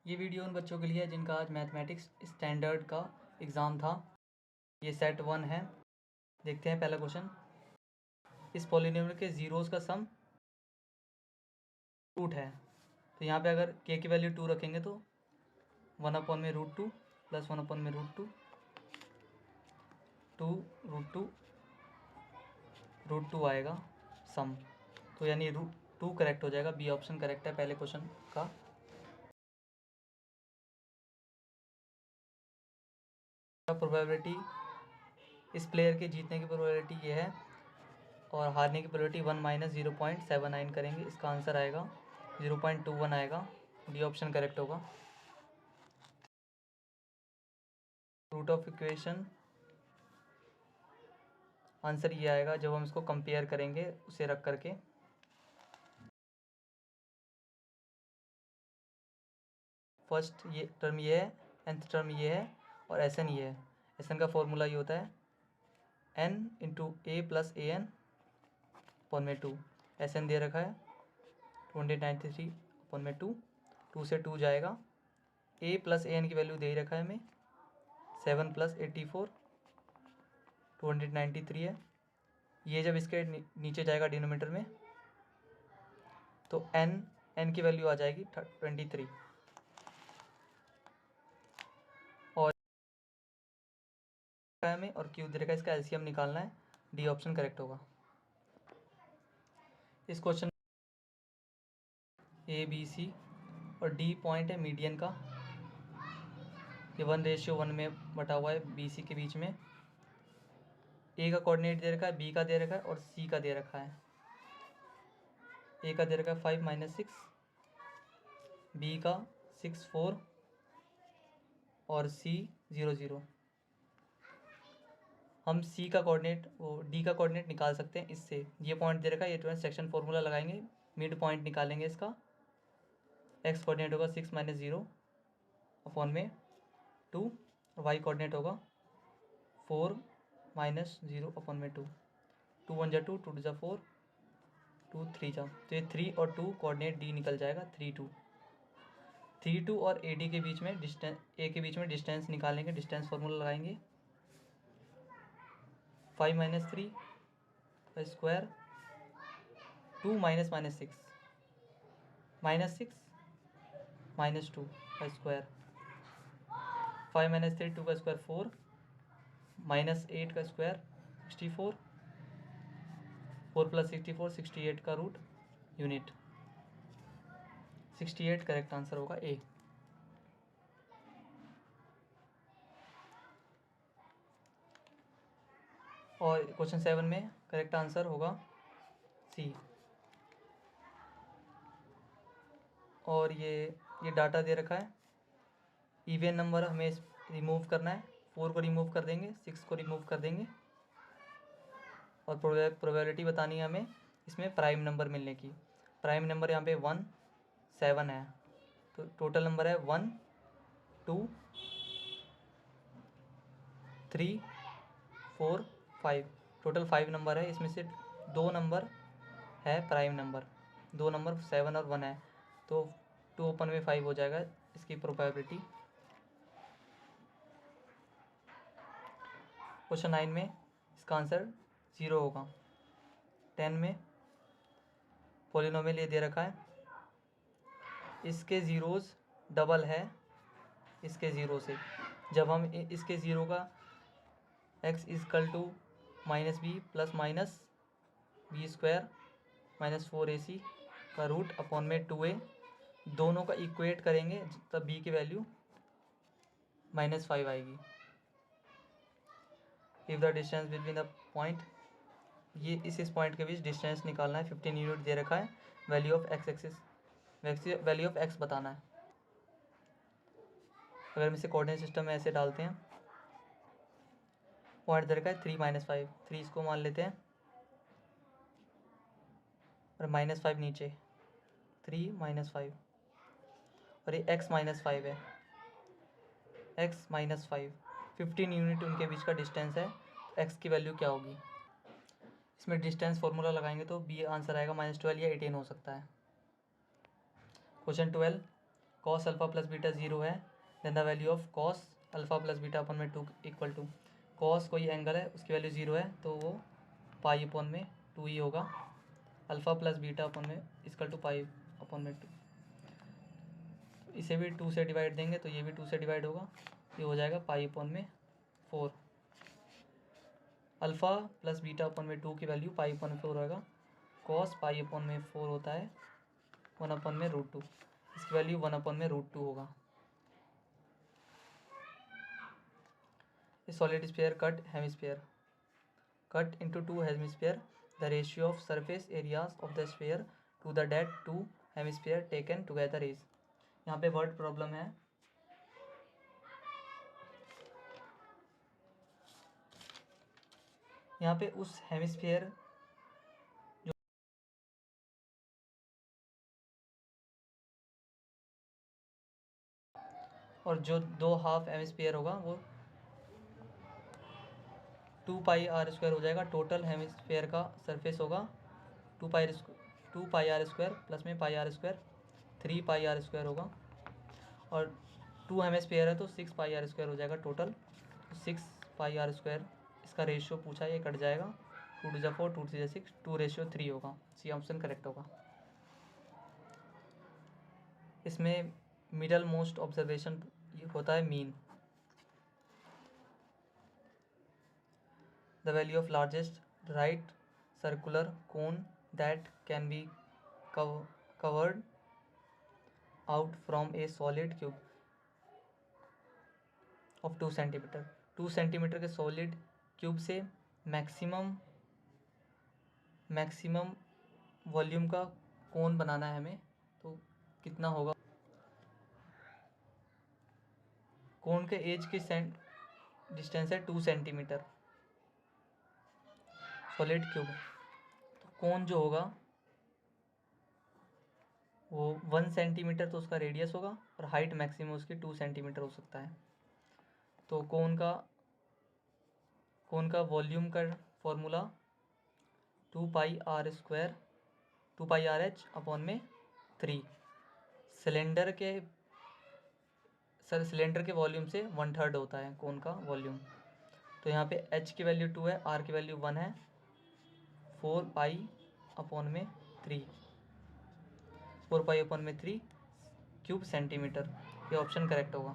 ये वीडियो उन बच्चों के लिए है जिनका आज मैथमेटिक्स स्टैंडर्ड का एग्ज़ाम था। ये सेट 1 है। देखते हैं पहला क्वेश्चन। इस पॉलिनोमियल के ज़ीरोज़ का सम रूट है। तो यहाँ पे अगर k की वैल्यू 2 रखेंगे तो 1/√2 प्लस 1/√2 2√2 आएगा सम। तो यानी √2 करेक्ट हो जाएगा। बी ऑप्शन करेक्ट है पहले क्वेश्चन का। प्रोबेबिलिटी, इस प्लेयर के जीतने की प्रोबेबिलिटी ये है और हारने की प्रोबेबिलिटी 1 माइनस 0.79 करेंगे। इसका आंसर आएगा 0.21 आएगा। डी ऑप्शन करेक्ट होगा। रूट ऑफ इक्वेशन आंसर ये आएगा जब हम इसको कंपेयर करेंगे उसे रख करके। फर्स्ट ये टर्म ये है, nth टर्म ये है और Sn ये है। Sn का फॉर्मूला ये होता है n into A plus A N upon में 2। Sn दे रखा है 2093 अपॉन में 2। 2 से 2 जाएगा। a प्लस ए एन की वैल्यू दे ही रखा है हमें 7 प्लस 84 293 है। ये जब इसके नीचे जाएगा डिनोमिनेटर में तो n की वैल्यू आ जाएगी 23 और में और क्यू दे रखा है। इसका एलसीएम निकालना है। डी ऑप्शन करेक्ट होगा। इस क्वेश्चन ए बी सी और डी पॉइंट है मीडियन का। ये 1:1 में बटा हुआ है बी सी के बीच में। ए का कोऑर्डिनेट दे रखा है, बी का दे रखा है और सी का दे रखा है। ए का दे रखा है 5 - 6, बी का 6 4 और सी 0 0। हम सी का कोऑर्डिनेट डी का कोऑर्डिनेट निकाल सकते हैं इससे। ये पॉइंट दे रखा है, ये ट्रांसैक्शन फॉर्मूला लगाएंगे, मिड पॉइंट निकालेंगे इसका। एक्स कोऑर्डिनेट होगा 6 - 0 अपॉन में 2 और वाई कोऑर्डिनेट होगा 4 - 0 अपॉन में 2। 2 1 2, 2 2 4, 2 3 जा। तो ये 3 और 2 कोऑर्डिनेट डी निकल जाएगा 3 2। 3 2 और ए डी के बीच में डिस्टेंस, ए के बीच में डिस्टेंस निकालेंगे। डिस्टेंस फार्मूला लगाएंगे 5 - 3 का स्क्वायर 2 - -6 -6 - 2 का स्क्वायर 5 - 3 2 का स्क्वायर 4 -8 का स्क्वायर 64 4 + 64 68 का रूट यूनिट 68 करेक्ट आंसर होगा ए। और क्वेश्चन 7 में करेक्ट आंसर होगा सी। और ये डाटा दे रखा है। इवन नंबर हमें रिमूव करना है। 4 को रिमूव कर देंगे, 6 को रिमूव कर देंगे और प्रोबेबिलिटी बतानी है हमें इसमें प्राइम नंबर मिलने की। प्राइम नंबर यहाँ पे 1 7 है। तो टोटल नंबर है 1 2 3 4 5। टोटल 5 नंबर है। इसमें से 2 नंबर है प्राइम नंबर, 2 नंबर 7 और 1 है। तो 2 अपॉन में 5 हो जाएगा इसकी प्रोबेबिलिटी। क्वेश्चन 9 में इसका आंसर 0 होगा। 10 में पॉलिनोमियल ये दे रखा है, इसके ज़ीरोज़ डबल है इसके ज़ीरो से। जब हम इसके ज़ीरो का x = -b plus minus b square -4ac का रूट अपॉन में 2a दोनों का इक्वेट करेंगे तब b की वैल्यू -5 आएगी। If the distance between the point, ये इस पॉइंट के बीच डिस्टेंस निकालना है। 15 यूनिट दे रखा है। Value of x axis, value of x बताना है। अगर हम इसे कोऑर्डिनेट सिस्टम में ऐसे डालते हैं, पॉइंट दे रखा है 3 - 5, 3 इसको मान लेते हैं और -5 नीचे 3 - 5 और ये x - 5 है। x - 5 15 यूनिट उनके बीच का डिस्टेंस है। x की वैल्यू क्या होगी? इसमें डिस्टेंस फार्मूला लगाएंगे तो बी आंसर आएगा -12 या 18 हो सकता है। Question 12, cos alpha plus beta 0 है, then the value of cos alpha plus beta अपन में 2 इक्वल टू कॉस कोई एंगल है उसकी वैल्यू 0 है तो वो पाई अपन में 2 ही होगा, अल्फ़ा प्लस बीटा अपन में इक्वल टू पाई अपन में 2। इसे भी 2 से डिवाइड देंगे तो ये भी 2 से डिवाइड होगा, ये हो जाएगा पाई अपन में 4। अल्फ़ा प्लस बीटा अपन में 2 की वैल्यू पाई अपन में 4 होगा, कॉस पाई अपन में 4 होता है 1 अपन में √2, इसकी वैल्यू 1 अपन में √2 होगा। Solid sphere cut hemisphere, cut into 2 hemisphere, the ratio of surface areas of the sphere to the that 2 hemisphere taken together is. यहाँ पे वर्ड प्रॉब्लम है, यहाँ पे उस हेमिस्फीयर और जो 2 हाफ हेमिस्फीयर होगा वो 2 पाई आर स्क्वायर हो जाएगा। टोटल हेमिस्फीयर का सरफेस होगा 2 पाई आर स्क्वायर प्लस में pi r square, 3 pi r square होगा, और 2 हेमिस्फीयर है तो 6 पाई आर स्क्वायर हो जाएगा टोटल, 6 पाई आर स्क्वायर। इसका रेशियो पूछा है, ये कट जाएगा, 2 टू 4 2 3 6, 2:3 होगा, सी ऑप्शन करेक्ट होगा। इसमें मिडल मोस्ट ऑब्जर्वेशन होता है mean. The value of largest right circular cone that can be covered out from a solid cube of 2 centimetre. 2 centimetre के सॉलिड क्यूब से मैक्सिमम वॉल्यूम का कोन बनाना है हमें, तो कितना होगा? कोन के एज की डिस्टेंस है 2 सेंटीमीटर सॉलिड क्यूब, तो कोन जो होगा वो 1 सेंटीमीटर तो उसका रेडियस होगा और हाइट मैक्सिमम उसकी 2 सेंटीमीटर हो सकता है। तो कोन का वॉल्यूम का फॉर्मूला 2 पाई आर एच अपॉन में 3। सिलेंडर के वॉल्यूम से 1/3 होता है कोन का वॉल्यूम, तो यहाँ पे h की वैल्यू 2 है, r की वैल्यू 1 है, 4 पाई अपॉन में 3 क्यूब सेंटीमीटर, ये ऑप्शन करेक्ट होगा।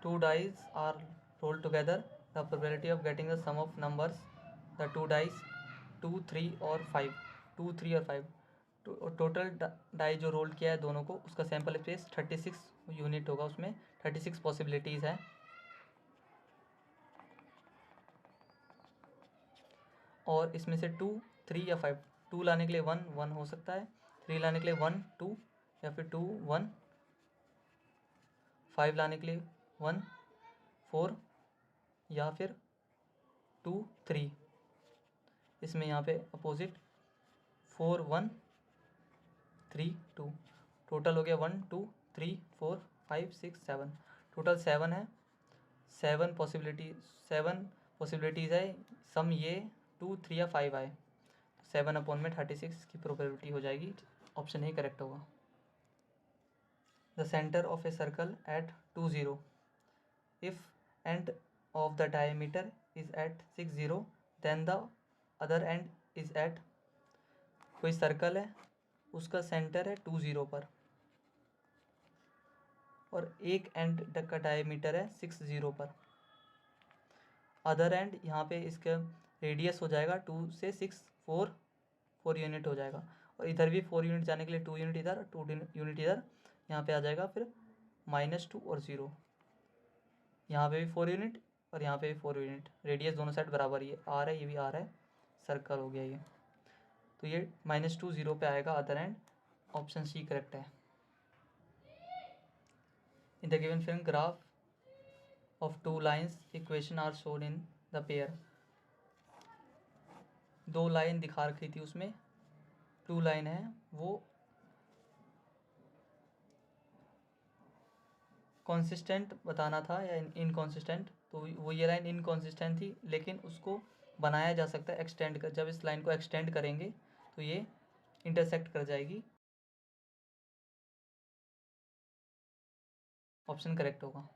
2 dice are rolled together, the probability of getting the sum of numbers, the 2 dice 2 3 और 5, 2 3 और 5, टोटल डाई जो रोल किया है दोनों को, उसका सैम्पल स्पेस 36 यूनिट होगा, उसमें 36 पॉसिबिलिटीज़ है। और इसमें से 2 3 या 5, 2 लाने के लिए 1 1 हो सकता है, 3 लाने के लिए 1 2 या फिर 2 1, 5 लाने के लिए 1 4 या फिर 2 3। इसमें यहाँ पे अपोजिट 4 1 3 2, टोटल हो गया 1 2 3 4 5 6 7, टोटल 7 है। 7 पॉसिबिलिटीज़ है, सम ये 2 3 या 5 आए, 7 अपॉन में 36 की प्रोबेबिलिटी हो जाएगी, ऑप्शन ही करेक्ट होगा। The centre of a circle at 2 0, if end of the diameter is at 6 0, then the other end is at. कोई सर्कल है, उसका सेंटर है 2 0 पर और एक एंड का डायमीटर है 6 0 पर। अदर एंड यहाँ पे इसका रेडियस हो जाएगा 2 से 6 4 यूनिट हो जाएगा, और इधर भी 4 यूनिट जाने के लिए 2 यूनिट इधर 2 यूनिट इधर, यहाँ पे आ जाएगा फिर -2 और 0, यहाँ पे भी 4 यूनिट और यहाँ पे भी 4 यूनिट, रेडियस दोनों साइड बराबर ही है, आर है ये भी आर है, सर्कल हो गया ये, तो ये -2 0 पे आएगा other end, option C correct है। In the given film graph of 2 lines equation are shown in the pair। 2 line दिखा रखी थी, उसमें 2 लाइन है, वो कॉन्सिस्टेंट बताना था या इनकॉन्सिस्टेंट, तो वो ये लाइन इनकॉन्सिस्टेंट थी, लेकिन उसको बनाया जा सकता है एक्सटेंड कर, जब इस लाइन को एक्सटेंड करेंगे तो ये इंटरसेक्ट कर जाएगी। ऑप्शन करेक्ट होगा।